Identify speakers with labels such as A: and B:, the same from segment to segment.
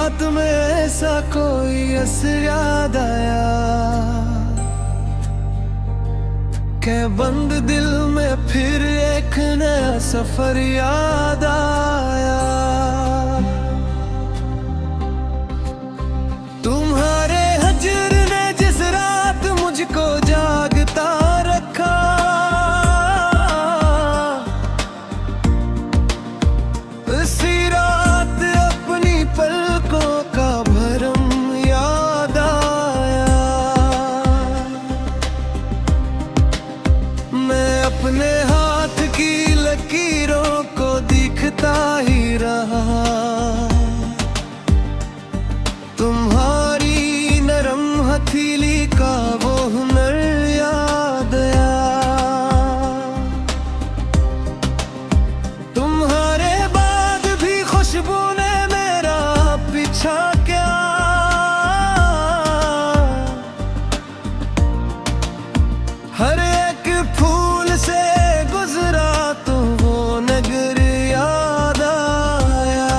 A: रात में ऐसा कोई असर याद आया के बंद दिल में फिर एक नया सफर याद आया। तुम्हारे हजर ने जिस रात मुझको जागता रखा, उसी रात अपनी पलकों का भरम याद आया। मैं अपने हाथ की लकीरों को दिखता ही रहा, तुम्हारी नरम हथेली का वो हुनर याद आया। तुम्हारे बाद भी खुशबू ने मेरा पीछा क्या, हर एक फूल से गुजरा तो वो नगर याद आया।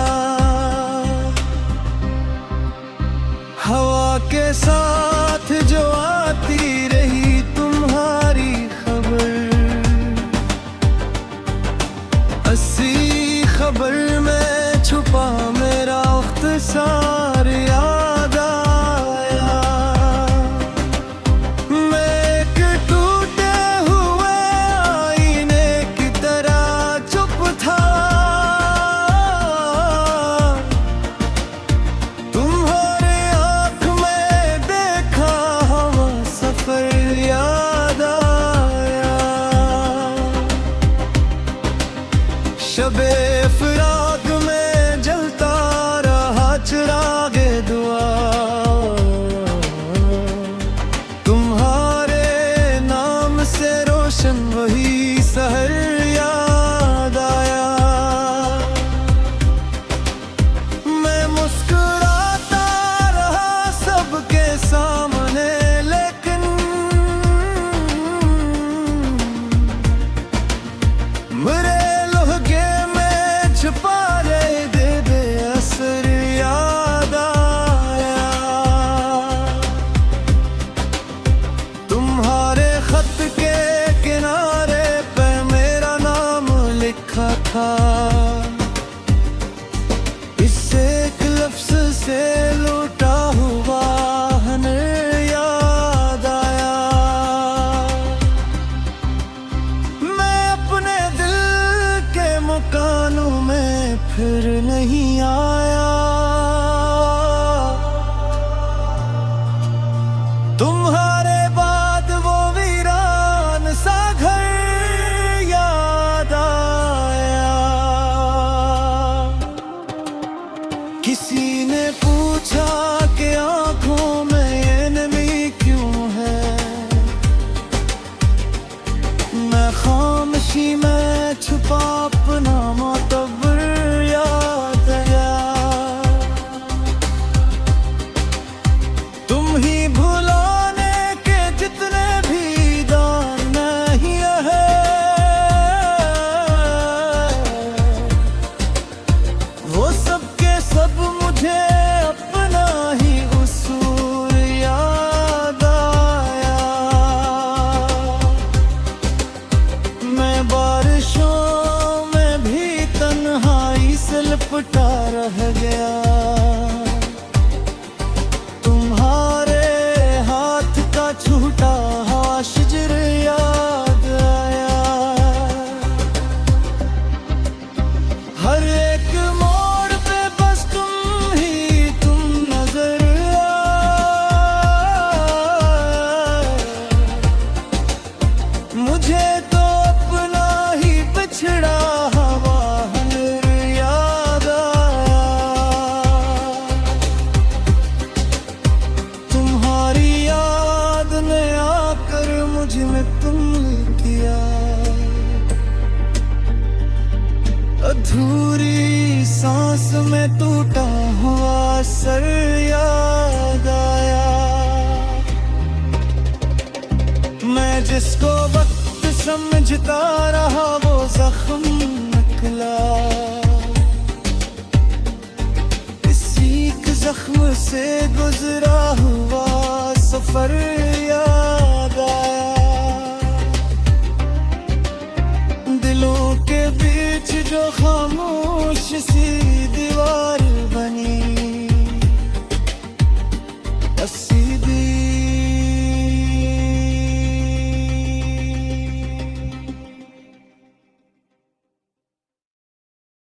A: हवा के साथ जो आती रही तुम्हारी खबर, अस्सी खबर में छुपा मेरा इख्तिसार याद आया। मैं एक टूटे हुए आईने की तरह चुप था, तुम्हारे आँख में देखा हवा सफर याद आया। शबे फिराक में जलता रहा चिरागे दुआ, तुम्हारे नाम से रोशन वही सहर याद आया। मैं मुस्कुराता रहा सबके सामने, लेकिन मेरे लहके में छुपा रहे दे असर याद आया। तुम्हारे खत के किनारे पे मेरा नाम लिखा था, इससे एक लफ्ज से लूटा हुआ हनर याद आया। मैं अपने दिल के मकानों में फिर नहीं आया, तुम्हारे बाद वो वीरान सा घर याद आया। किसी ने पूछा कि आंखों में ये नमी क्यों है, मैं खामोशी में छुपा अपना मोतबर याद आया। तुम ही भुलाने के जितने भी दान नहीं है, वो सब के सब मुझे अपना ही उसूल याद आया। मैं बारिशों में भी तन्हाई से लिपटा रह गया, तुम्हारे हाथ का छूटा हुआ शिजर याद आया। हर एक मोड़ पे बस तुम ही तुम नजर आए, मुझे तो अपना ही बिछड़ा हवा हनर याद आया। तुम्हारी याद ने आकर मुझ में तुम किया, अधूरी सांस में टूटा हुआ सर याद आया। मैं जिसको वक्त समझता रहा वो जख्म निकला, इसी जख्म से गुजरा हुआ सफर